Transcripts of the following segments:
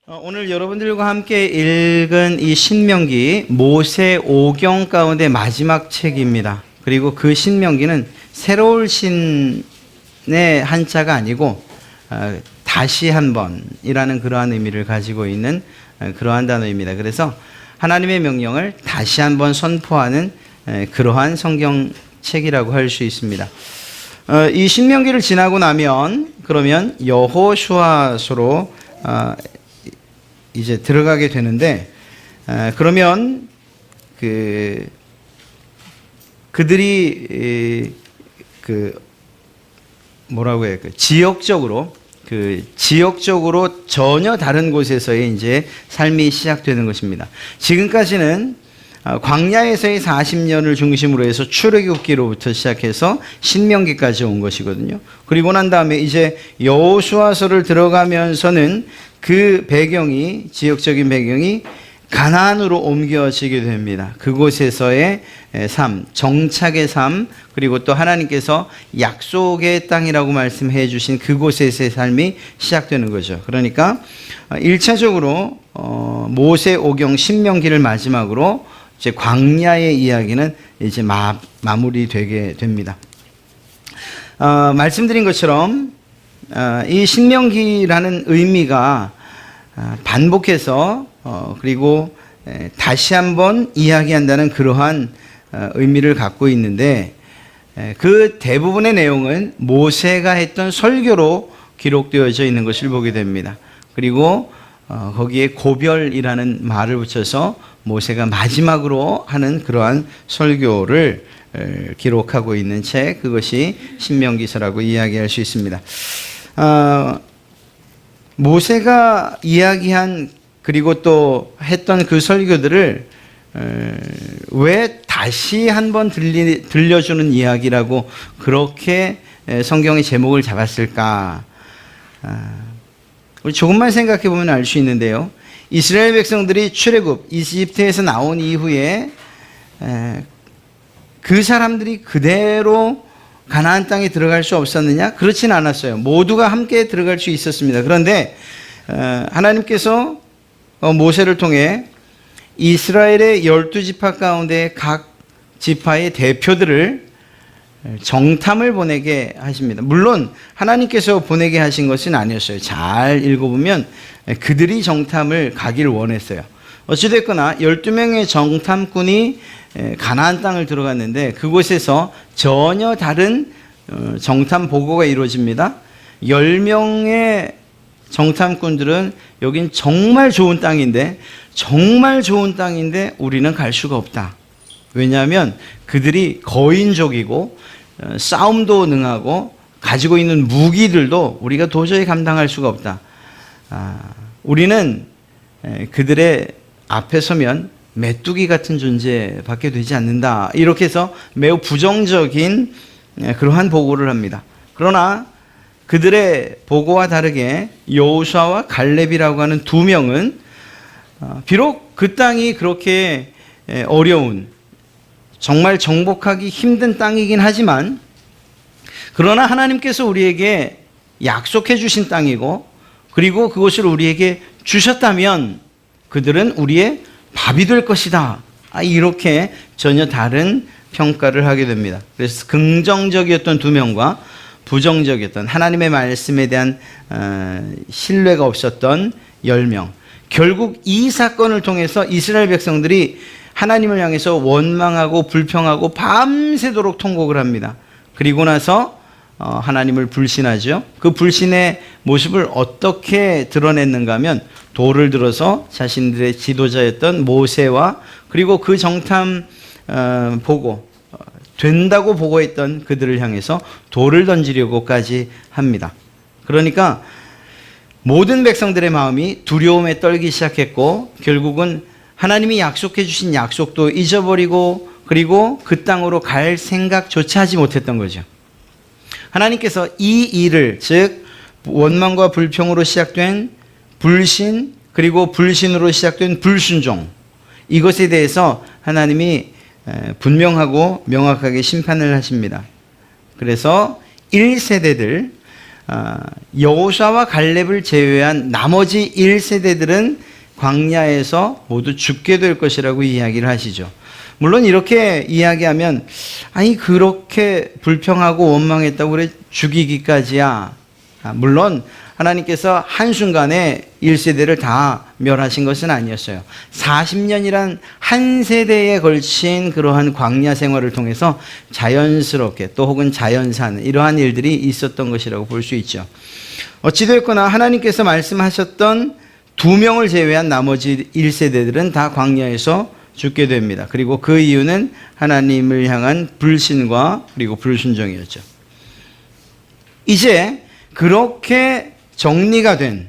오늘 여러분들과 함께 읽은 이 신명기 모세 오경 가운데 마지막 책입니다. 그리고 그 신명기는 새로울 신의 한자가 아니고 다시 한번이라는 그러한 의미를 가지고 있는 그러한 단어입니다. 그래서 하나님의 명령을 다시 한번 선포하는 그러한 성경책이라고 할 수 있습니다. 이 신명기를 지나고 나면 그러면 여호수아서로 이제 들어가게 되는데, 그러면 그들이 뭐라고 해요? 지역적으로 전혀 다른 곳에서의 이제 삶이 시작되는 것입니다. 지금까지는 광야에서의 40년을 중심으로 해서 출애굽기로부터 시작해서 신명기까지 온 것이거든요. 그리고 난 다음에 이제 여호수아서를 들어가면서는 그 배경이, 지역적인 배경이 가나안으로 옮겨지게 됩니다. 그곳에서의 삶, 정착의 삶, 그리고 또 하나님께서 약속의 땅이라고 말씀해 주신 그곳에서의 삶이 시작되는 거죠. 그러니까 1차적으로 모세 오경 신명기를 마지막으로 이제 광야의 이야기는 이제 마무리되게 됩니다. 말씀드린 것처럼 이 신명기라는 의미가 반복해서 그리고 다시 한번 이야기한다는 그러한 의미를 갖고 있는데, 그 대부분의 내용은 모세가 했던 설교로 기록되어져 있는 것을 보게 됩니다. 그리고 거기에 고별이라는 말을 붙여서 모세가 마지막으로 하는 그러한 설교를 기록하고 있는 책, 그것이 신명기서라고 이야기할 수 있습니다. 모세가 이야기한 그리고 또 했던 그 설교들을 왜 다시 한번 들려주는 이야기라고 그렇게 성경의 제목을 잡았을까? 우리 조금만 생각해 보면 알 수 있는데요. 이스라엘 백성들이 출애굽 이집트에서 나온 이후에 그 사람들이 그대로 가나안 땅에 들어갈 수 없었느냐? 그렇진 않았어요. 모두가 함께 들어갈 수 있었습니다. 그런데 하나님께서 모세를 통해 이스라엘의 12지파 가운데 각 지파의 대표들을 정탐을 보내게 하십니다. 물론 하나님께서 보내게 하신 것은 아니었어요. 잘 읽어보면 그들이 정탐을 가기를 원했어요. 어찌됐거나 12명의 정탐꾼이 가나안 땅을 들어갔는데 그곳에서 전혀 다른 정탐 보고가 이루어집니다. 10명의 정탐꾼들은 여긴 정말 좋은 땅인데 우리는 갈 수가 없다. 왜냐하면 그들이 거인족이고 싸움도 능하고 가지고 있는 무기들도 우리가 도저히 감당할 수가 없다. 우리는 그들의 앞에 서면 메뚜기 같은 존재밖에 되지 않는다. 이렇게 해서 매우 부정적인 그러한 보고를 합니다. 그러나 그들의 보고와 다르게 여호수아와 갈렙이라고 하는 두 명은 비록 그 땅이 그렇게 어려운, 정말 정복하기 힘든 땅이긴 하지만, 그러나 하나님께서 우리에게 약속해 주신 땅이고, 그리고 그것을 우리에게 주셨다면 그들은 우리의 밥이 될 것이다. 이렇게 전혀 다른 평가를 하게 됩니다. 그래서 긍정적이었던 두 명과 부정적이었던, 하나님의 말씀에 대한 신뢰가 없었던 10명. 결국 이 사건을 통해서 이스라엘 백성들이 하나님을 향해서 원망하고 불평하고 밤새도록 통곡을 합니다. 그리고 나서 하나님을 불신하죠. 그 불신의 모습을 어떻게 드러냈는가 하면 돌을 들어서 자신들의 지도자였던 모세와 그리고 그 정탐 보고 된다고 보고했던 그들을 향해서 돌을 던지려고까지 합니다. 그러니까 모든 백성들의 마음이 두려움에 떨기 시작했고, 결국은 하나님이 약속해 주신 약속도 잊어버리고, 그리고 그 땅으로 갈 생각조차 하지 못했던 거죠. 하나님께서 이 일을, 즉 원망과 불평으로 시작된 불신, 그리고 불신으로 시작된 불순종, 이것에 대해서 하나님이 분명하고 명확하게 심판을 하십니다. 그래서 1세대들, 여호수아와 갈렙을 제외한 나머지 1세대들은 광야에서 모두 죽게 될 것이라고 이야기를 하시죠. 물론 이렇게 이야기하면 아니 그렇게 불평하고 원망했다고 그래 죽이기까지야. 물론 하나님께서 한순간에 1세대를 다 멸하신 것은 아니었어요. 40년이란 한 세대에 걸친 그러한 광야 생활을 통해서 자연스럽게 또 혹은 자연산 이러한 일들이 있었던 것이라고 볼 수 있죠. 어찌됐거나 하나님께서 말씀하셨던 2명을 제외한 나머지 1세대들은 다 광야에서 죽게 됩니다. 그리고 그 이유는 하나님을 향한 불신과 그리고 불순종이었죠. 이제 그렇게 정리가 된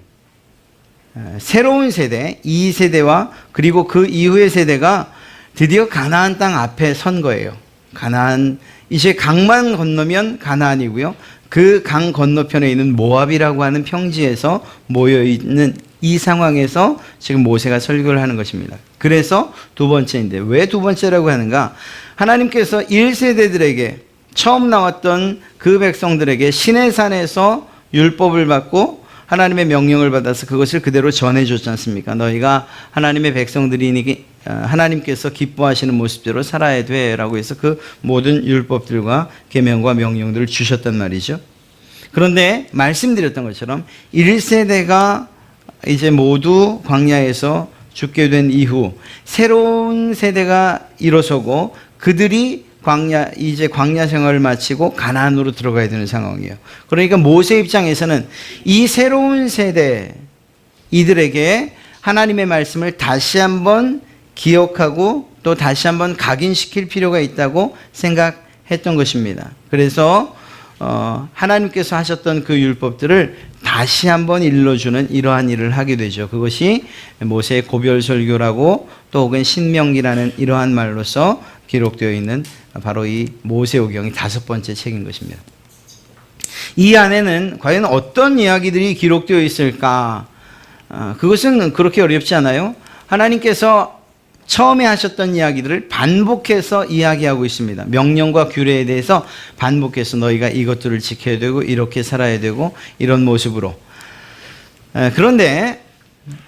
새로운 세대, 2세대와 그리고 그 이후의 세대가 드디어 가나안 땅 앞에 선 거예요. 가나안, 이제 강만 건너면 가나안이고요. 그 강 건너편에 있는 모압이라고 하는 평지에서 모여있는 이 상황에서 지금 모세가 설교를 하는 것입니다. 그래서 두 번째인데 왜 두 번째라고 하는가? 하나님께서 1세대들에게 처음 나왔던 그 백성들에게 시내산에서 율법을 받고 하나님의 명령을 받아서 그것을 그대로 전해줬지 않습니까? 너희가 하나님의 백성들이니 하나님께서 기뻐하시는 모습대로 살아야 돼라고 해서 그 모든 율법들과 계명과 명령들을 주셨단 말이죠. 그런데 말씀드렸던 것처럼 1세대가 이제 모두 광야에서 죽게 된 이후 새로운 세대가 일어서고 그들이 이제 광야 생활을 마치고 가나안으로 들어가야 되는 상황이에요. 그러니까 모세 입장에서는 이 새로운 세대 이들에게 하나님의 말씀을 다시 한번 기억하고 또 다시 한번 각인시킬 필요가 있다고 생각했던 것입니다. 그래서 하나님께서 하셨던 그 율법들을 다시 한번 일러주는 이러한 일을 하게 되죠. 그것이 모세의 고별설교라고 또 혹은 신명기라는 이러한 말로서 기록되어 있는 바로 이 모세오경이 5번째 책인 것입니다. 이 안에는 과연 어떤 이야기들이 기록되어 있을까? 그것은 그렇게 어렵지 않아요. 하나님께서 처음에 하셨던 이야기들을 반복해서 이야기하고 있습니다. 명령과 규례에 대해서 반복해서 너희가 이것들을 지켜야 되고 이렇게 살아야 되고 이런 모습으로. 그런데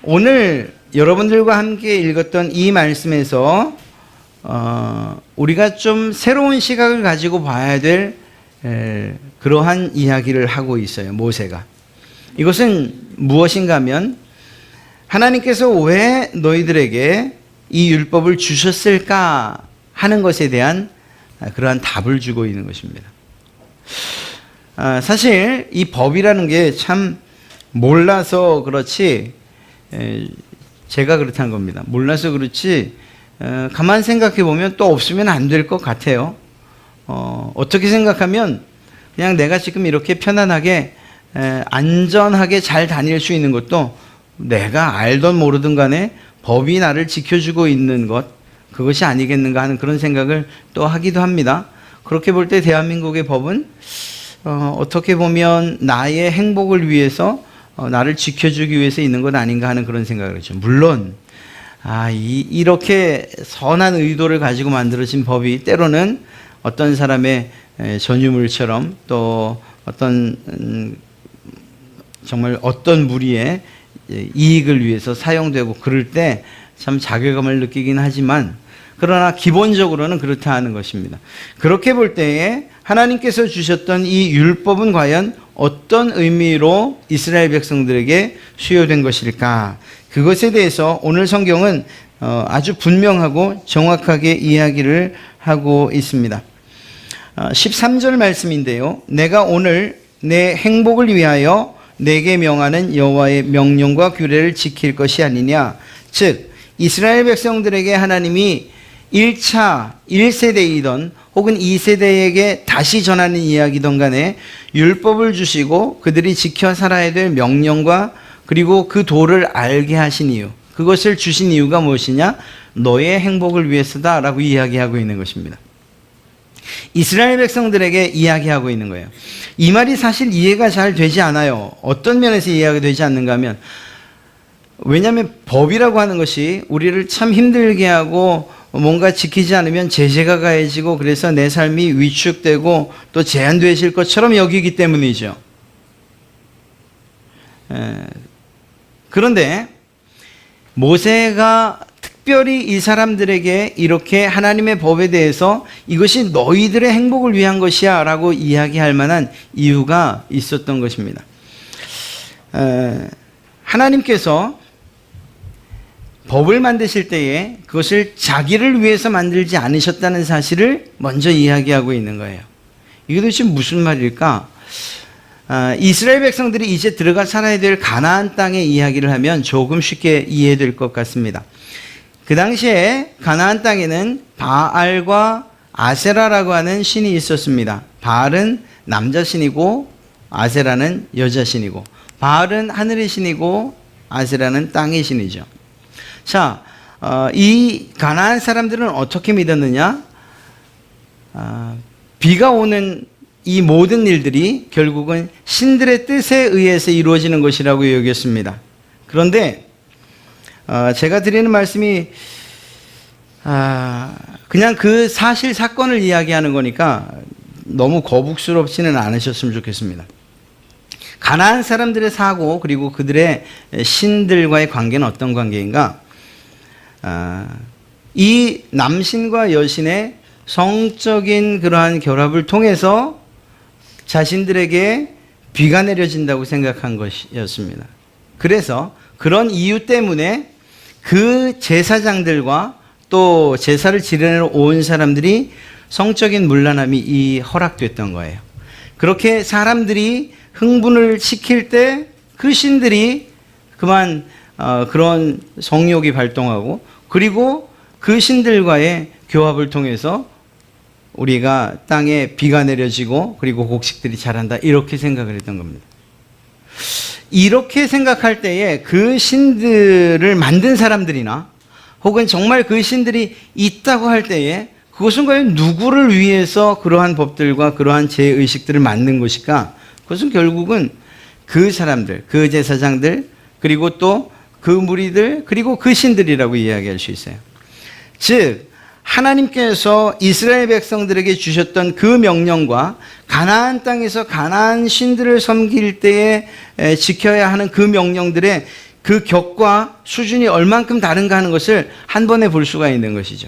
오늘 여러분들과 함께 읽었던 이 말씀에서 우리가 좀 새로운 시각을 가지고 봐야 될 그러한 이야기를 하고 있어요. 모세가. 이것은 무엇인가 하면 하나님께서 왜 너희들에게 이 율법을 주셨을까 하는 것에 대한 그러한 답을 주고 있는 것입니다. 사실 이 법이라는 게 참 몰라서 그렇지 제가 그렇다는 겁니다. 몰라서 그렇지 가만 생각해 보면 또 없으면 안 될 것 같아요. 어떻게 생각하면 그냥 내가 지금 이렇게 편안하게 안전하게 잘 다닐 수 있는 것도 내가 알던 모르든 간에 법이 나를 지켜주고 있는 것 그것이 아니겠는가 하는 그런 생각을 또 하기도 합니다. 그렇게 볼 때 대한민국의 법은 어떻게 보면 나의 행복을 위해서 나를 지켜주기 위해서 있는 것 아닌가 하는 그런 생각을 하죠. 물론 이렇게 선한 의도를 가지고 만들어진 법이 때로는 어떤 사람의 전유물처럼 또 어떤 정말 어떤 무리의 이익을 위해서 사용되고 그럴 때 참 자괴감을 느끼긴 하지만 그러나 기본적으로는 그렇다 하는 것입니다. 그렇게 볼 때에 하나님께서 주셨던 이 율법은 과연 어떤 의미로 이스라엘 백성들에게 수요된 것일까? 그것에 대해서 오늘 성경은 아주 분명하고 정확하게 이야기를 하고 있습니다. 13절 말씀인데요. 내가 오늘 내 행복을 위하여 내게 명하는 여호와의 명령과 규례를 지킬 것이 아니냐. 즉 이스라엘 백성들에게 하나님이 1차 1세대이던 혹은 2세대에게 다시 전하는 이야기든 간에 율법을 주시고 그들이 지켜 살아야 될 명령과 그리고 그 도를 알게 하신 이유, 그것을 주신 이유가 무엇이냐? 너의 행복을 위해서다라고 이야기하고 있는 것입니다. 이스라엘 백성들에게 이야기하고 있는 거예요. 이 말이 사실 이해가 잘 되지 않아요. 어떤 면에서 이해가 되지 않는가 하면 왜냐하면 법이라고 하는 것이 우리를 참 힘들게 하고 뭔가 지키지 않으면 제재가 가해지고 그래서 내 삶이 위축되고 또 제한되어질 것처럼 여기기 때문이죠. 그런데 모세가 특별히 이 사람들에게 이렇게 하나님의 법에 대해서 이것이 너희들의 행복을 위한 것이야 라고 이야기할 만한 이유가 있었던 것입니다. 하나님께서 법을 만드실 때에 그것을 자기를 위해서 만들지 않으셨다는 사실을 먼저 이야기하고 있는 거예요. 이게 도대체 무슨 말일까? 이스라엘 백성들이 이제 들어가 살아야 될 가나안 땅의 이야기를 하면 조금 쉽게 이해될 것 같습니다. 그 당시에 가나안 땅에는 바알과 아세라라고 하는 신이 있었습니다. 바알은 남자 신이고 아세라는 여자 신이고, 바알은 하늘의 신이고 아세라는 땅의 신이죠. 자, 이 가나안 사람들은 어떻게 믿었느냐? 비가 오는 이 모든 일들이 결국은 신들의 뜻에 의해서 이루어지는 것이라고 여겼습니다. 그런데 제가 드리는 말씀이 그냥 그 사실 사건을 이야기하는 거니까 너무 거북스럽지는 않으셨으면 좋겠습니다. 가나안 사람들의 사고 그리고 그들의 신들과의 관계는 어떤 관계인가? 이 남신과 여신의 성적인 그러한 결합을 통해서 자신들에게 비가 내려진다고 생각한 것이었습니다. 그래서 그런 이유 때문에 그 제사장들과 또 제사를 지내러 온 사람들이 성적인 문란함이 허락됐던 거예요. 그렇게 사람들이 흥분을 시킬 때 그 신들이 그만 그런 성욕이 발동하고, 그리고 그 신들과의 교합을 통해서 우리가 땅에 비가 내려지고 그리고 곡식들이 자란다, 이렇게 생각을 했던 겁니다. 이렇게 생각할 때에 그 신들을 만든 사람들이나 혹은 정말 그 신들이 있다고 할 때에 그것은 과연 누구를 위해서 그러한 법들과 그러한 제의식들을 만든 것일까? 그것은 결국은 그 사람들, 그 제사장들, 그리고 또 그 무리들, 그리고 그 신들이라고 이야기할 수 있어요. 즉 하나님께서 이스라엘 백성들에게 주셨던 그 명령과 가나안 땅에서 가나안 신들을 섬길 때에 지켜야 하는 그 명령들의 그 격과 수준이 얼만큼 다른가 하는 것을 한 번에 볼 수가 있는 것이죠.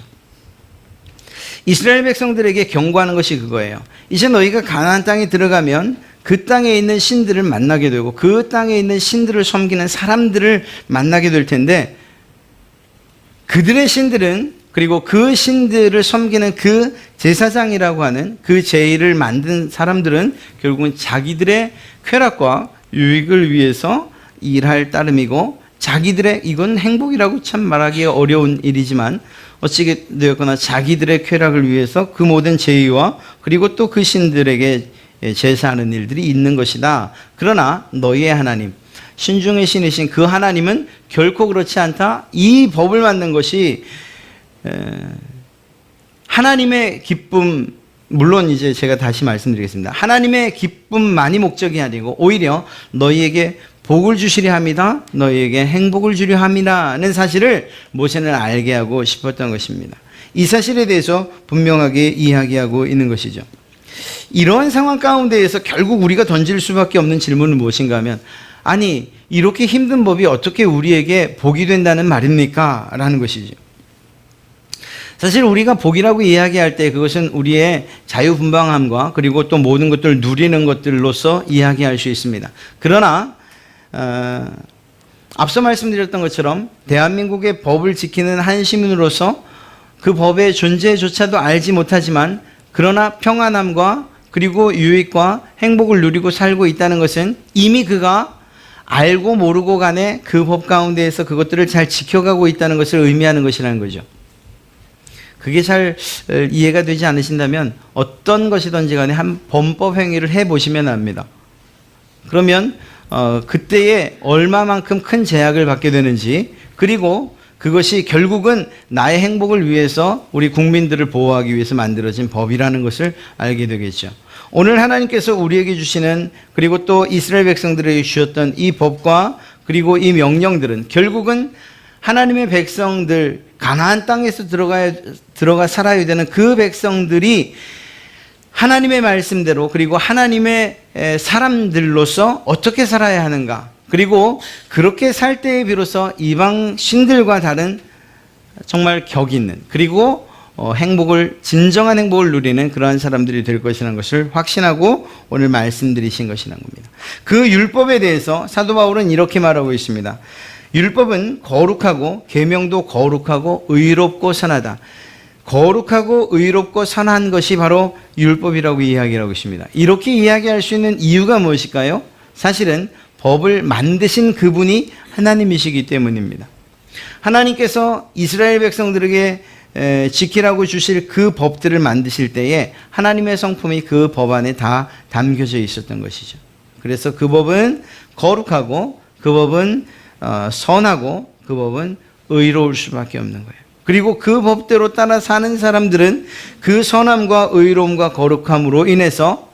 이스라엘 백성들에게 경고하는 것이 그거예요. 이제 너희가 가나안 땅에 들어가면 그 땅에 있는 신들을 만나게 되고 그 땅에 있는 신들을 섬기는 사람들을 만나게 될 텐데, 그들의 신들은, 그리고 그 신들을 섬기는 그 제사장이라고 하는 그 제의를 만든 사람들은 결국은 자기들의 쾌락과 유익을 위해서 일할 따름이고, 자기들의, 이건 행복이라고 참 말하기 어려운 일이지만 어찌게 되었거나 자기들의 쾌락을 위해서 그 모든 제의와 그리고 또 그 신들에게 제사하는 일들이 있는 것이다. 그러나 너희의 하나님, 신중의 신이신 그 하나님은 결코 그렇지 않다. 이 법을 만든 것이 하나님의 기쁨, 물론 이제 제가 다시 말씀드리겠습니다. 하나님의 기쁨만이 목적이 아니고 오히려 너희에게 복을 주시려 합니다. 너희에게 행복을 주려 합니다는 사실을 모세는 알게 하고 싶었던 것입니다. 이 사실에 대해서 분명하게 이야기하고 있는 것이죠. 이러한 상황 가운데에서 결국 우리가 던질 수밖에 없는 질문은 무엇인가 하면, 아니 이렇게 힘든 법이 어떻게 우리에게 복이 된다는 말입니까? 라는 것이죠. 사실 우리가 복이라고 이야기할 때 그것은 우리의 자유분방함과 그리고 또 모든 것들을 누리는 것들로서 이야기할 수 있습니다. 그러나 앞서 말씀드렸던 것처럼 대한민국의 법을 지키는 한 시민으로서 그 법의 존재조차도 알지 못하지만 그러나 평안함과 그리고 유익과 행복을 누리고 살고 있다는 것은 이미 그가 알고 모르고 간에 그 법 가운데에서 그것들을 잘 지켜가고 있다는 것을 의미하는 것이라는 거죠. 그게 잘 이해가 되지 않으신다면 어떤 것이든지 간에 한 범법 행위를 해보시면 압니다. 그러면 그때에 얼마만큼 큰 제약을 받게 되는지, 그리고 그것이 결국은 나의 행복을 위해서 우리 국민들을 보호하기 위해서 만들어진 법이라는 것을 알게 되겠죠. 오늘 하나님께서 우리에게 주시는, 그리고 또 이스라엘 백성들에게 주셨던 이 법과 그리고 이 명령들은 결국은 하나님의 백성들, 가나안 땅에서 들어가 살아야 되는 그 백성들이 하나님의 말씀대로 그리고 하나님의 사람들로서 어떻게 살아야 하는가, 그리고 그렇게 살 때에 비로소 이방 신들과 다른 정말 격 있는, 그리고 진정한 행복을 누리는 그러한 사람들이 될 것이라는 것을 확신하고 오늘 말씀드리신 것이라는 겁니다. 그 율법에 대해서 사도 바울은 이렇게 말하고 있습니다. 율법은 거룩하고 계명도 거룩하고 의롭고 선하다. 거룩하고 의롭고 선한 것이 바로 율법이라고 이야기하고 있습니다. 이렇게 이야기할 수 있는 이유가 무엇일까요? 사실은 법을 만드신 그분이 하나님이시기 때문입니다. 하나님께서 이스라엘 백성들에게 지키라고 주실 그 법들을 만드실 때에 하나님의 성품이 그 법 안에 다 담겨져 있었던 것이죠. 그래서 그 법은 거룩하고 그 법은 선하고 그 법은 의로울 수밖에 없는 거예요. 그리고 그 법대로 따라 사는 사람들은 그 선함과 의로움과 거룩함으로 인해서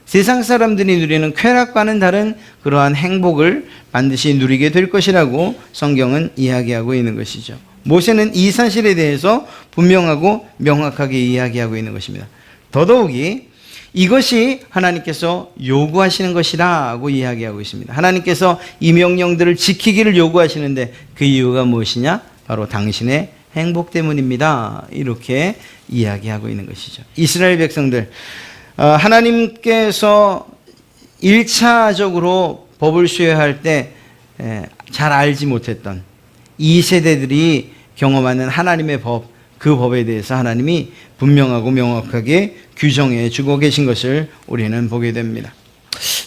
세상 사람들이 누리는 쾌락과는 다른 그러한 행복을 반드시 누리게 될 것이라고 성경은 이야기하고 있는 것이죠. 모세는 이 사실에 대해서 분명하고 명확하게 이야기하고 있는 것입니다. 더더욱이 이것이 하나님께서 요구하시는 것이라고 이야기하고 있습니다. 하나님께서 이 명령들을 지키기를 요구하시는데 그 이유가 무엇이냐? 바로 당신의 행복 때문입니다. 이렇게 이야기하고 있는 것이죠. 이스라엘 백성들, 하나님께서 1차적으로 법을 수여할 때 잘 알지 못했던 이 세대들이 경험하는 하나님의 법, 그 법에 대해서 하나님이 분명하고 명확하게 규정해 주고 계신 것을 우리는 보게 됩니다.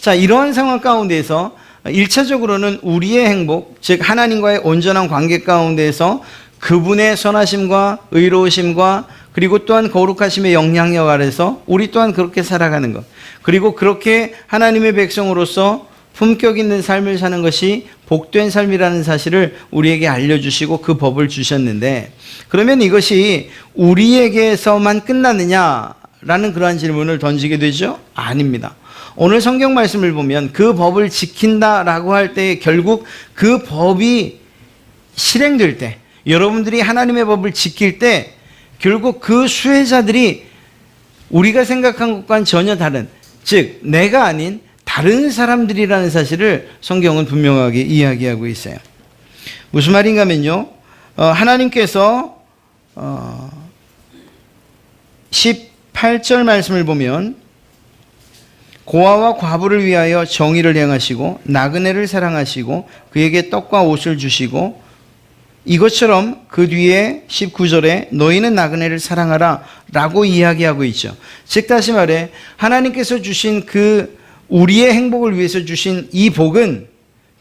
자, 이러한 상황 가운데에서 1차적으로는 우리의 행복, 즉 하나님과의 온전한 관계 가운데에서 그분의 선하심과 의로우심과 그리고 또한 거룩하심의 영향력 아래서 우리 또한 그렇게 살아가는 것, 그리고 그렇게 하나님의 백성으로서 품격 있는 삶을 사는 것이 복된 삶이라는 사실을 우리에게 알려주시고 그 법을 주셨는데, 그러면 이것이 우리에게서만 끝나느냐라는 그러한 질문을 던지게 되죠? 아닙니다. 오늘 성경 말씀을 보면 그 법을 지킨다라고 할 때 결국 그 법이 실행될 때, 여러분들이 하나님의 법을 지킬 때 결국 그 수혜자들이 우리가 생각한 것과는 전혀 다른, 즉 내가 아닌 다른 사람들이라는 사실을 성경은 분명하게 이야기하고 있어요. 무슨 말인가 하면요, 하나님께서 18절 말씀을 보면 고아와 과부를 위하여 정의를 행하시고 나그네를 사랑하시고 그에게 떡과 옷을 주시고, 이것처럼 그 뒤에 19절에 너희는 나그네를 사랑하라 라고 이야기하고 있죠. 즉 다시 말해 하나님께서 주신 그 우리의 행복을 위해서 주신 이 복은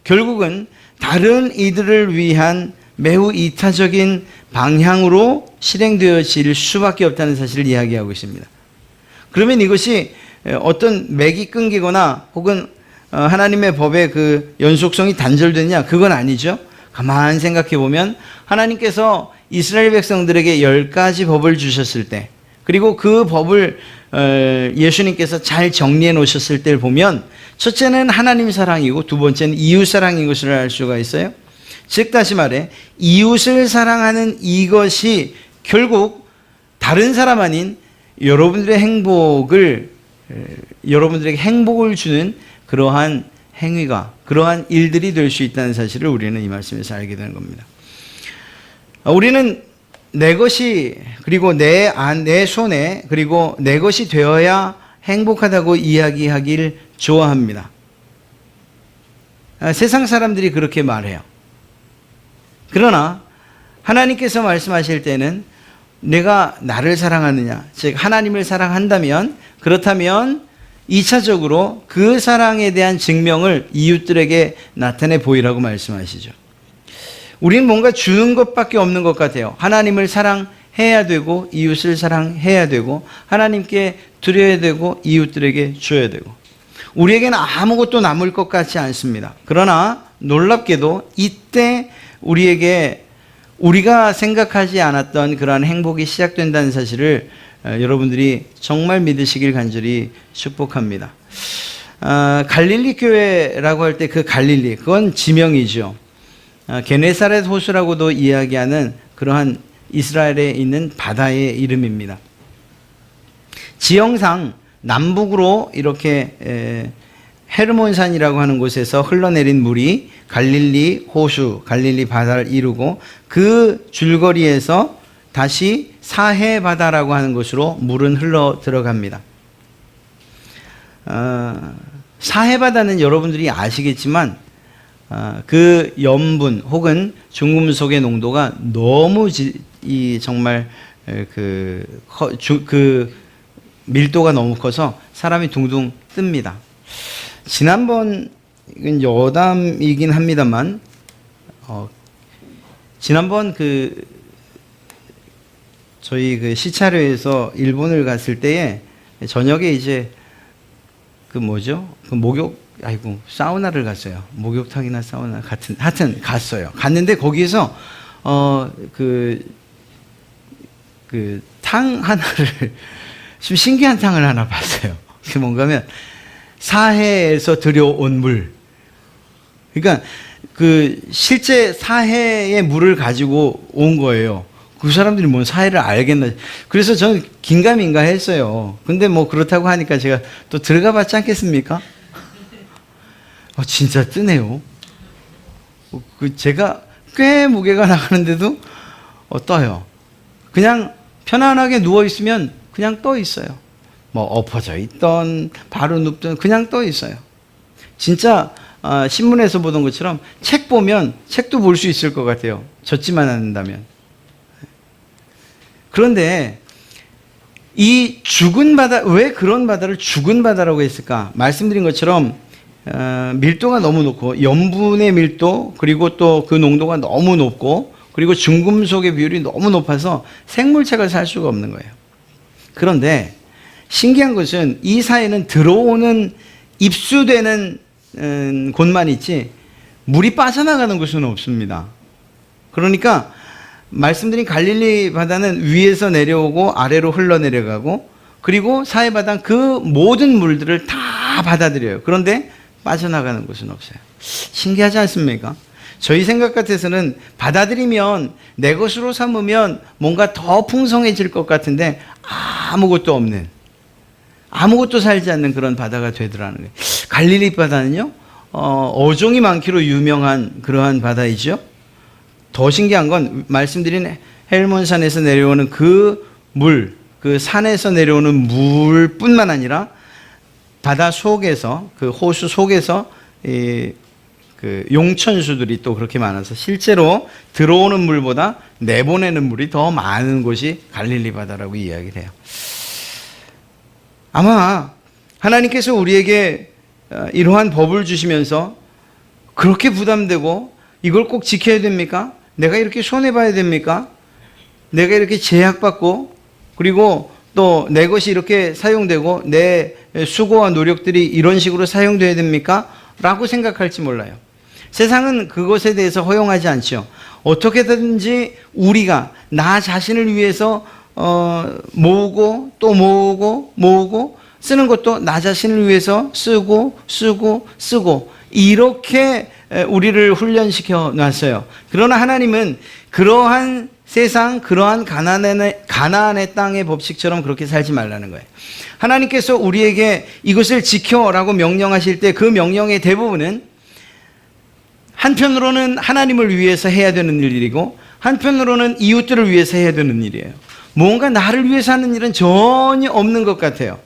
결국은 다른 이들을 위한 매우 이타적인 방향으로 실행되어질 수밖에 없다는 사실을 이야기하고 있습니다. 그러면 이것이 어떤 맥이 끊기거나 혹은 하나님의 법의 그 연속성이 단절되냐? 그건 아니죠. 가만히 생각해 보면 하나님께서 이스라엘 백성들에게 10가지 법을 주셨을 때, 그리고 그 법을 예수님께서 잘 정리해 놓으셨을 때를 보면 첫째는 하나님 사랑이고 두 번째는 이웃 사랑인 것을 알 수가 있어요. 즉 다시 말해 이웃을 사랑하는 이것이 결국 다른 사람 아닌 여러분들의 여러분들에게 행복을 주는 그러한 행위가, 그러한 일들이 될 수 있다는 사실을 우리는 이 말씀에서 알게 되는 겁니다. 우리는 내 것이, 그리고 내 손에, 그리고 내 것이 되어야 행복하다고 이야기하길 좋아합니다. 세상 사람들이 그렇게 말해요. 그러나 하나님께서 말씀하실 때는 내가 나를 사랑하느냐, 즉 하나님을 사랑한다면, 그렇다면 2차적으로 그 사랑에 대한 증명을 이웃들에게 나타내 보이라고 말씀하시죠. 우리는 뭔가 주는 것밖에 없는 것 같아요. 하나님을 사랑해야 되고 이웃을 사랑해야 되고 하나님께 드려야 되고 이웃들에게 줘야 되고, 우리에게는 아무것도 남을 것 같지 않습니다. 그러나 놀랍게도 이때 우리가 생각하지 않았던 그러한 행복이 시작된다는 사실을 여러분들이 정말 믿으시길 간절히 축복합니다. 갈릴리 교회라고 할 때 그 갈릴리, 그건 지명이죠. 게네사렛 호수라고도 이야기하는 그러한 이스라엘에 있는 바다의 이름입니다. 지형상 남북으로 이렇게 헤르몬산이라고 하는 곳에서 흘러내린 물이 갈릴리 호수, 갈릴리 바다를 이루고 그 줄거리에서 다시 사해 바다라고 하는 곳으로 물은 흘러 들어갑니다. 사해 바다는 여러분들이 아시겠지만 그 염분 혹은 중금속의 농도가 너무 정말 그 밀도가 너무 커서 사람이 둥둥 뜹니다. 지난번 이건 여담이긴 합니다만 지난번 저희 그 시차로에서 일본을 갔을 때에 저녁에 이제 사우나를 갔어요. 목욕탕이나 사우나 하여튼 갔어요. 갔는데 거기에서 탕 하나를 좀 신기한 탕을 하나 봤어요. 그게 뭔가면 사해에서 들여온 물. 그러니까 실제 사해의 물을 가지고 온 거예요. 그 사람들이 뭔 사해를 알겠나. 그래서 저는 긴가민가 했어요. 근데 뭐 그렇다고 하니까 제가 또 들어가 봤지 않겠습니까? 진짜 뜨네요. 제가 꽤 무게가 나가는데도 떠요. 그냥 편안하게 누워있으면 그냥 떠 있어요. 뭐 엎어져 있던 바로 눕던 그냥 떠 있어요. 진짜 신문에서 보던 것처럼 책 보면 책도 볼 수 있을 것 같아요. 젖지만 않는다면. 그런데 이 죽은 바다, 왜 그런 바다를 죽은 바다라고 했을까? 말씀드린 것처럼 밀도가 너무 높고 염분의 밀도 그리고 또 그 농도가 너무 높고 그리고 중금속의 비율이 너무 높아서 생물체가 살 수가 없는 거예요. 그런데 신기한 것은 이 사이는 들어오는 입수되는 곳만 있지 물이 빠져나가는 곳은 없습니다. 그러니까 말씀드린 갈릴리 바다는 위에서 내려오고 아래로 흘러내려가고 그리고 사해 바다는 그 모든 물들을 다 받아들여요. 그런데 빠져나가는 곳은 없어요. 신기하지 않습니까? 저희 생각 같아서는 받아들이면 내 것으로 삼으면 뭔가 더 풍성해질 것 같은데 아무것도 없는, 아무것도 살지 않는 그런 바다가 되더라는 거예요. 갈릴리 바다는요, 어종이 많기로 유명한 그러한 바다이죠. 더 신기한 건 말씀드린 헬몬산에서 내려오는 그 물, 그 산에서 내려오는 물뿐만 아니라 바다 속에서, 그 호수 속에서 그 용천수들이 또 그렇게 많아서 실제로 들어오는 물보다 내보내는 물이 더 많은 곳이 갈릴리 바다라고 이야기를 해요. 아마 하나님께서 우리에게 이러한 법을 주시면서 그렇게 부담되고 이걸 꼭 지켜야 됩니까? 내가 이렇게 손해봐야 됩니까? 내가 이렇게 제약받고 그리고 또 내 것이 이렇게 사용되고 내 수고와 노력들이 이런 식으로 사용돼야 됩니까? 라고 생각할지 몰라요. 세상은 그것에 대해서 허용하지 않죠. 어떻게든지 우리가 나 자신을 위해서 모으고 또 모으고 쓰는 것도 나 자신을 위해서 쓰고 이렇게 우리를 훈련시켜 놨어요. 그러나 하나님은 그러한 세상, 그러한 가나안의 땅의 법칙처럼 그렇게 살지 말라는 거예요. 하나님께서 우리에게 이것을 지켜라고 명령하실 때 그 명령의 대부분은 한편으로는 하나님을 위해서 해야 되는 일이고 한편으로는 이웃들을 위해서 해야 되는 일이에요. 뭔가 나를 위해서 하는 일은 전혀 없는 것 같아요.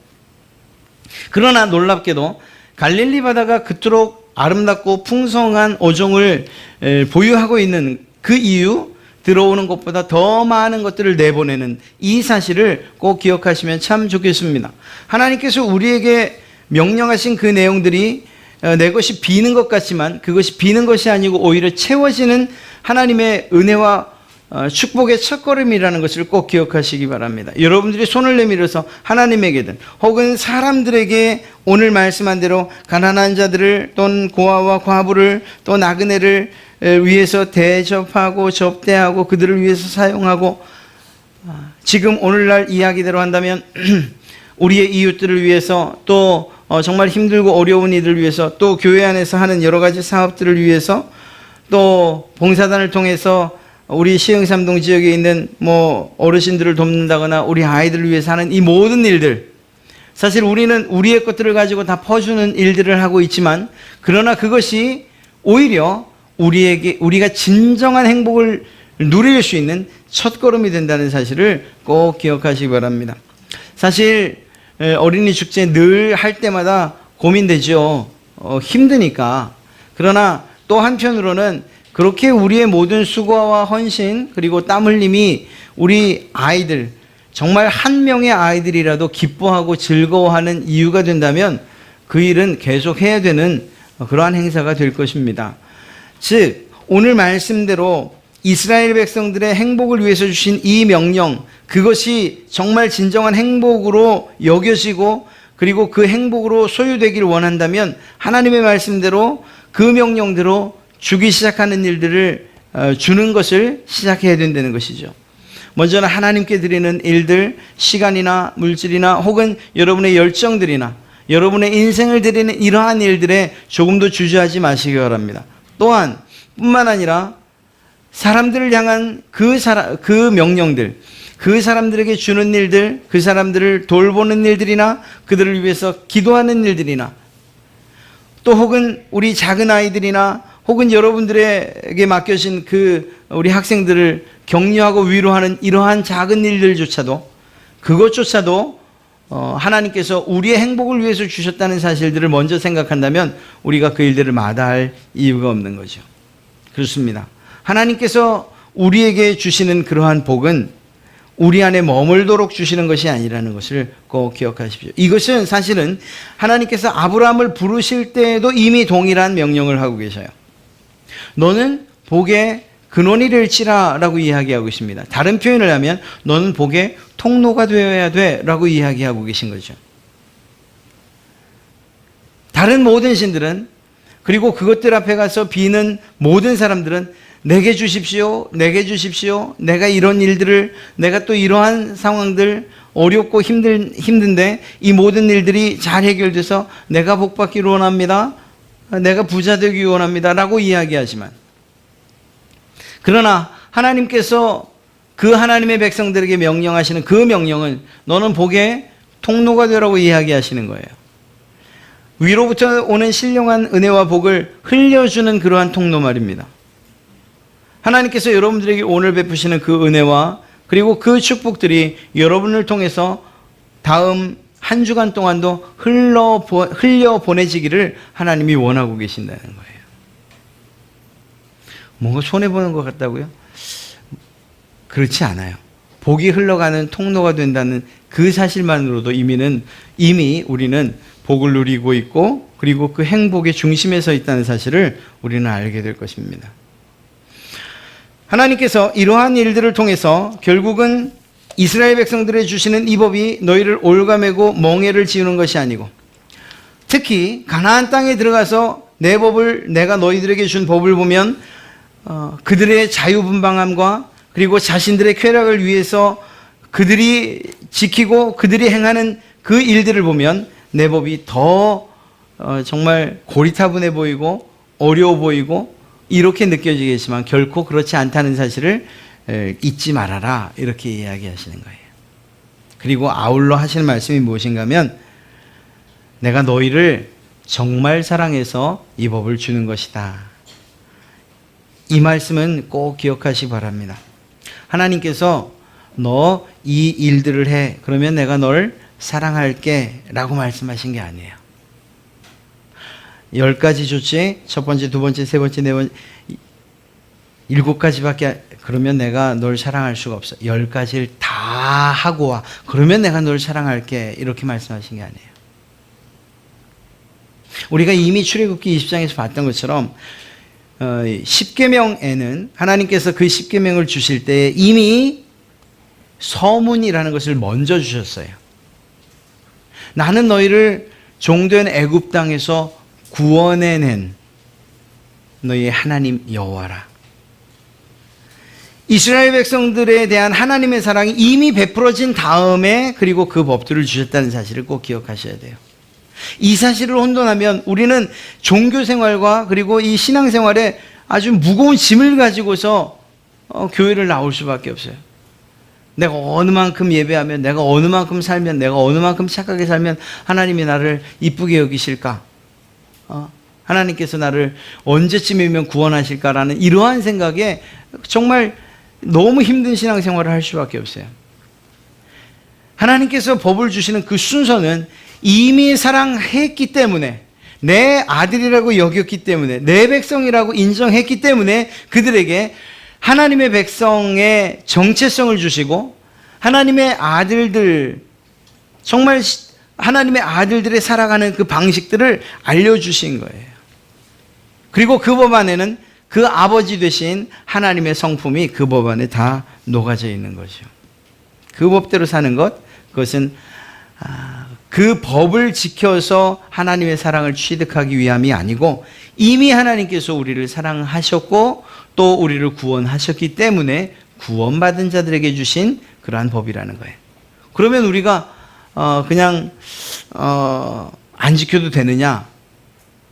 그러나 놀랍게도 갈릴리 바다가 그토록 아름답고 풍성한 어종을 보유하고 있는 그 이유, 들어오는 것보다 더 많은 것들을 내보내는 이 사실을 꼭 기억하시면 참 좋겠습니다. 하나님께서 우리에게 명령하신 그 내용들이 내 것이 비는 것 같지만 그것이 비는 것이 아니고 오히려 채워지는 하나님의 은혜와 축복의 첫걸음이라는 것을 꼭 기억하시기 바랍니다. 여러분들이 손을 내밀어서 하나님에게든 혹은 사람들에게 오늘 말씀한 대로 가난한 자들을 또는 고아와 과부를 또 나그네를 위해서 대접하고 접대하고 그들을 위해서 사용하고 지금 오늘날 이야기대로 한다면 우리의 이웃들을 위해서 또 정말 힘들고 어려운 이들을 위해서 또 교회 안에서 하는 여러 가지 사업들을 위해서 또 봉사단을 통해서 우리 시흥삼동 지역에 있는 어르신들을 돕는다거나 우리 아이들을 위해서 하는 이 모든 일들, 사실 우리는 우리의 것들을 가지고 다 퍼주는 일들을 하고 있지만, 그러나 그것이 오히려 우리가 진정한 행복을 누릴 수 있는 첫걸음이 된다는 사실을 꼭 기억하시기 바랍니다. 사실 어린이 축제 늘 할 때마다 고민되죠. 힘드니까. 그러나 또 한편으로는 그렇게 우리의 모든 수고와 헌신 그리고 땀 흘림이 우리 아이들, 정말 한 명의 아이들이라도 기뻐하고 즐거워하는 이유가 된다면 그 일은 계속 해야 되는 그러한 행사가 될 것입니다. 즉 오늘 말씀대로 이스라엘 백성들의 행복을 위해서 주신 이 명령, 그것이 정말 진정한 행복으로 여겨지고 그리고 그 행복으로 소유되기를 원한다면 하나님의 말씀대로 그 명령대로 주기 시작하는 일들을 주는 것을 시작해야 된다는 것이죠. 먼저는 하나님께 드리는 일들, 시간이나 물질이나 혹은 여러분의 열정들이나 여러분의 인생을 드리는 이러한 일들에 조금도 주저하지 마시기 바랍니다. 또한 뿐만 아니라 사람들을 향한 그 명령들, 그 사람들에게 주는 일들, 그 사람들을 돌보는 일들이나 그들을 위해서 기도하는 일들이나 또 혹은 우리 작은 아이들이나 혹은 여러분들에게 맡겨진 우리 학생들을 격려하고 위로하는 이러한 작은 일들조차도, 그것조차도 하나님께서 우리의 행복을 위해서 주셨다는 사실들을 먼저 생각한다면 우리가 그 일들을 마다할 이유가 없는 거죠. 그렇습니다. 하나님께서 우리에게 주시는 그러한 복은 우리 안에 머물도록 주시는 것이 아니라는 것을 꼭 기억하십시오. 이것은 사실은 하나님께서 아브라함을 부르실 때에도 이미 동일한 명령을 하고 계셔요. 너는 복의 근원이 될지라 라고 이야기하고 있습니다. 다른 표현을 하면 너는 복의 통로가 되어야 돼 라고 이야기하고 계신 거죠. 다른 모든 신들은, 그리고 그것들 앞에 가서 비는 모든 사람들은 내게 주십시오, 내게 주십시오, 내가 이런 일들을, 내가 또 이러한 상황들, 어렵고 힘든데 이 모든 일들이 잘 해결돼서 내가 복받기를 원합니다, 내가 부자 되기 원합니다 라고 이야기하지만, 그러나 하나님께서 그 하나님의 백성들에게 명령하시는 그 명령은 너는 복의 통로가 되라고 이야기하시는 거예요. 위로부터 오는 신령한 은혜와 복을 흘려주는 그러한 통로 말입니다. 하나님께서 여러분들에게 오늘 베푸시는 그 은혜와 그리고 그 축복들이 여러분을 통해서 다음 한 주간 동안도 흘려 보내지기를 하나님이 원하고 계신다는 거예요. 뭔가 손해보는 것 같다고요? 그렇지 않아요. 복이 흘러가는 통로가 된다는 그 사실만으로도 이미 우리는 복을 누리고 있고 그리고 그 행복의 중심에 서 있다는 사실을 우리는 알게 될 것입니다. 하나님께서 이러한 일들을 통해서 결국은 이스라엘 백성들에 주시는 이 법이 너희를 올가매고 멍에를 지우는 것이 아니고, 특히 가나안 땅에 들어가서 내 법을, 내가 너희들에게 준 법을 보면 그들의 자유분방함과 그리고 자신들의 쾌락을 위해서 그들이 지키고 그들이 행하는 그 일들을 보면 내 법이 더 정말 고리타분해 보이고 어려워 보이고 이렇게 느껴지겠지만 결코 그렇지 않다는 사실을 잊지 말아라, 이렇게 이야기하시는 거예요. 그리고 아울러 하시는 말씀이 무엇인가 하면 내가 너희를 정말 사랑해서 이 법을 주는 것이다. 이 말씀은 꼭 기억하시기 바랍니다. 하나님께서 너 이 일들을 해, 그러면 내가 널 사랑할게 라고 말씀하신 게 아니에요. 10가지 좋지, 첫 번째, 두 번째, 세 번째, 네 번째, 7가지밖에, 그러면 내가 널 사랑할 수가 없어. 10가지를 다 하고 와, 그러면 내가 널 사랑할게, 이렇게 말씀하신 게 아니에요. 우리가 이미 출애굽기 20장에서 봤던 것처럼 10계명에는 하나님께서 그 10계명을 주실 때 이미 서문이라는 것을 먼저 주셨어요. 나는 너희를 종된 애굽 땅에서 구원해낸 너희의 하나님 여호와라. 이스라엘 백성들에 대한 하나님의 사랑이 이미 베풀어진 다음에 그리고 그 법들을 주셨다는 사실을 꼭 기억하셔야 돼요. 이 사실을 혼돈하면 우리는 종교 생활과 그리고 이 신앙 생활에 아주 무거운 짐을 가지고서 교회를 나올 수밖에 없어요. 내가 어느 만큼 예배하면, 내가 어느 만큼 살면, 내가 어느 만큼 착하게 살면 하나님이 나를 이쁘게 여기실까? 하나님께서 나를 언제쯤이면 구원하실까라는 이러한 생각에 정말 너무 힘든 신앙생활을 할 수밖에 없어요. 하나님께서 법을 주시는 그 순서는 이미 사랑했기 때문에, 내 아들이라고 여겼기 때문에, 내 백성이라고 인정했기 때문에 그들에게 하나님의 백성의 정체성을 주시고 하나님의 아들들, 정말 하나님의 아들들의 살아가는 그 방식들을 알려주신 거예요. 그리고 그 법 안에는 그 아버지 되신 하나님의 성품이 그 법 안에 다 녹아져 있는 거죠. 그 법대로 사는 것, 그것은 그 법을 지켜서 하나님의 사랑을 취득하기 위함이 아니고 이미 하나님께서 우리를 사랑하셨고 또 우리를 구원하셨기 때문에 구원받은 자들에게 주신 그러한 법이라는 거예요. 그러면 우리가 그냥 안 지켜도 되느냐?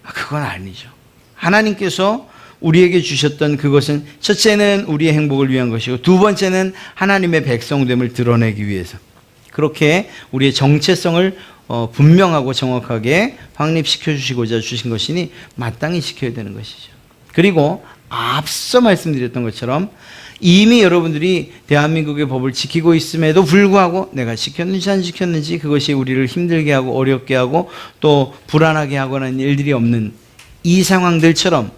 그건 아니죠. 하나님께서 우리에게 주셨던 그것은 첫째는 우리의 행복을 위한 것이고 두 번째는 하나님의 백성됨을 드러내기 위해서, 그렇게 우리의 정체성을 분명하고 정확하게 확립시켜 주시고자 주신 것이니 마땅히 지켜야 되는 것이죠. 그리고 앞서 말씀드렸던 것처럼 이미 여러분들이 대한민국의 법을 지키고 있음에도 불구하고 내가 지켰는지 안 지켰는지 그것이 우리를 힘들게 하고 어렵게 하고 또 불안하게 하거나 일들이 없는 이 상황들처럼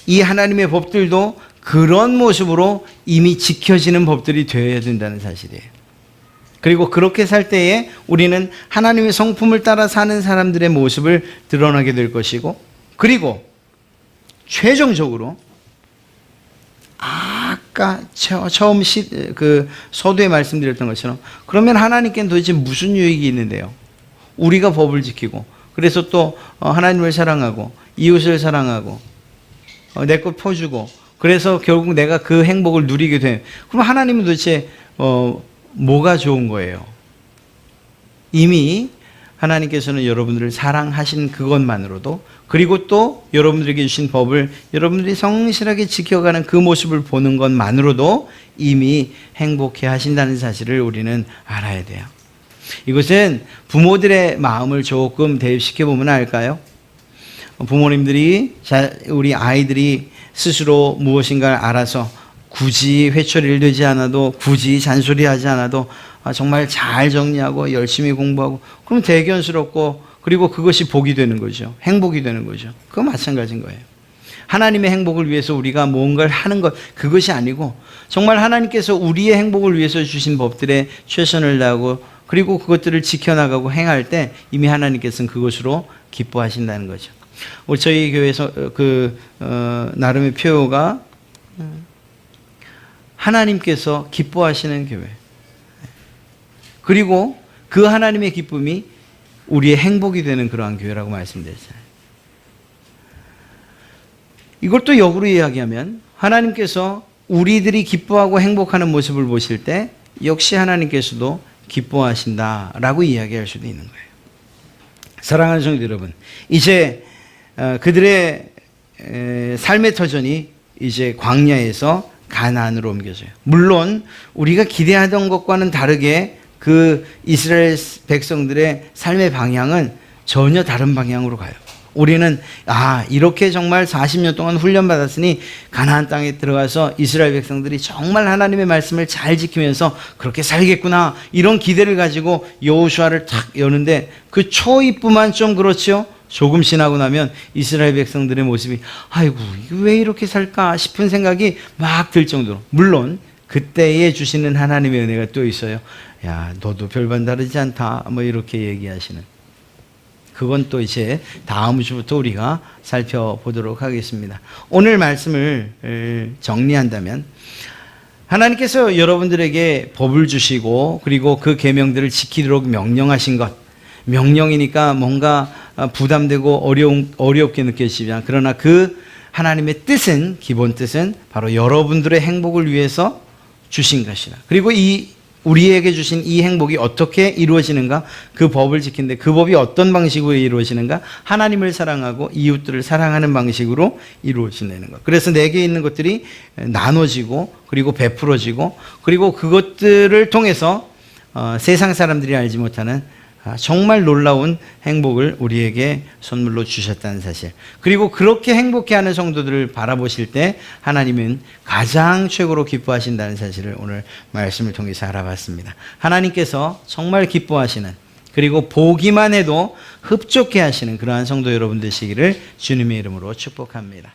이 하나님의 법들도 그런 모습으로 이미 지켜지는 법들이 되어야 된다는 사실이에요. 그리고 그렇게 살 때에 우리는 하나님의 성품을 따라 사는 사람들의 모습을 드러나게 될 것이고, 그리고 최종적으로 아까 처음 그 서두에 말씀드렸던 것처럼 그러면 하나님께는 도대체 무슨 유익이 있는데요? 우리가 법을 지키고 그래서 또 하나님을 사랑하고 이웃을 사랑하고 내 것 퍼주고 그래서 결국 내가 그 행복을 누리게 돼. 그럼 하나님은 도대체 뭐가 좋은 거예요? 이미 하나님께서는 여러분들을 사랑하신 그것만으로도, 그리고 또 여러분들에게 주신 법을 여러분들이 성실하게 지켜가는 그 모습을 보는 것만으로도 이미 행복해 하신다는 사실을 우리는 알아야 돼요. 이것은 부모들의 마음을 조금 대입시켜 보면 알까요? 부모님들이 우리 아이들이 스스로 무엇인가를 알아서 굳이 회초리를 들지 않아도, 굳이 잔소리하지 않아도 정말 잘 정리하고 열심히 공부하고 그럼 대견스럽고, 그리고 그것이 복이 되는 거죠. 행복이 되는 거죠. 그거 마찬가지인 거예요. 하나님의 행복을 위해서 우리가 뭔가를 하는 것, 그것이 아니고 정말 하나님께서 우리의 행복을 위해서 주신 법들에 최선을 다하고 그리고 그것들을 지켜나가고 행할 때 이미 하나님께서는 그것으로 기뻐하신다는 거죠. 저희 교회에서 나름의 표어가 하나님께서 기뻐하시는 교회, 그리고 그 하나님의 기쁨이 우리의 행복이 되는 그러한 교회라고 말씀드렸잖아요. 이걸 또 역으로 이야기하면 하나님께서 우리들이 기뻐하고 행복하는 모습을 보실 때 역시 하나님께서도 기뻐하신다라고 이야기할 수도 있는 거예요. 사랑하는 성도 여러분, 이제 그들의 삶의 터전이 이제 광야에서 가나안으로 옮겨져요. 물론 우리가 기대하던 것과는 다르게 그 이스라엘 백성들의 삶의 방향은 전혀 다른 방향으로 가요. 우리는 이렇게 정말 40년 동안 훈련받았으니 가나안 땅에 들어가서 이스라엘 백성들이 정말 하나님의 말씀을 잘 지키면서 그렇게 살겠구나, 이런 기대를 가지고 여호수아를 탁 여는데 그 초입부만 좀 그렇죠. 조금 지나고 나면 이스라엘 백성들의 모습이 아이고 왜 이렇게 살까 싶은 생각이 막 들 정도로, 물론 그때에 주시는 하나님의 은혜가 또 있어요. 야, 너도 별반 다르지 않다 뭐 이렇게 얘기하시는, 그건 또 이제 다음 주부터 우리가 살펴보도록 하겠습니다. 오늘 말씀을 정리한다면 하나님께서 여러분들에게 법을 주시고 그리고 그 계명들을 지키도록 명령하신 것, 명령이니까 뭔가 부담되고 어렵게 느껴지지만, 그러나 그 하나님의 뜻은, 기본 뜻은 바로 여러분들의 행복을 위해서 주신 것이다. 그리고 이 우리에게 주신 이 행복이 어떻게 이루어지는가? 그 법을 지키는데 그 법이 어떤 방식으로 이루어지는가? 하나님을 사랑하고 이웃들을 사랑하는 방식으로 이루어진다는 것. 그래서 내게 있는 것들이 나눠지고 그리고 베풀어지고 그리고 그것들을 통해서 세상 사람들이 알지 못하는 정말 놀라운 행복을 우리에게 선물로 주셨다는 사실. 그리고 그렇게 행복해하는 성도들을 바라보실 때 하나님은 가장 최고로 기뻐하신다는 사실을 오늘 말씀을 통해서 알아봤습니다. 하나님께서 정말 기뻐하시는 그리고 보기만 해도 흡족해 하시는 그러한 성도 여러분 되시기를 주님의 이름으로 축복합니다.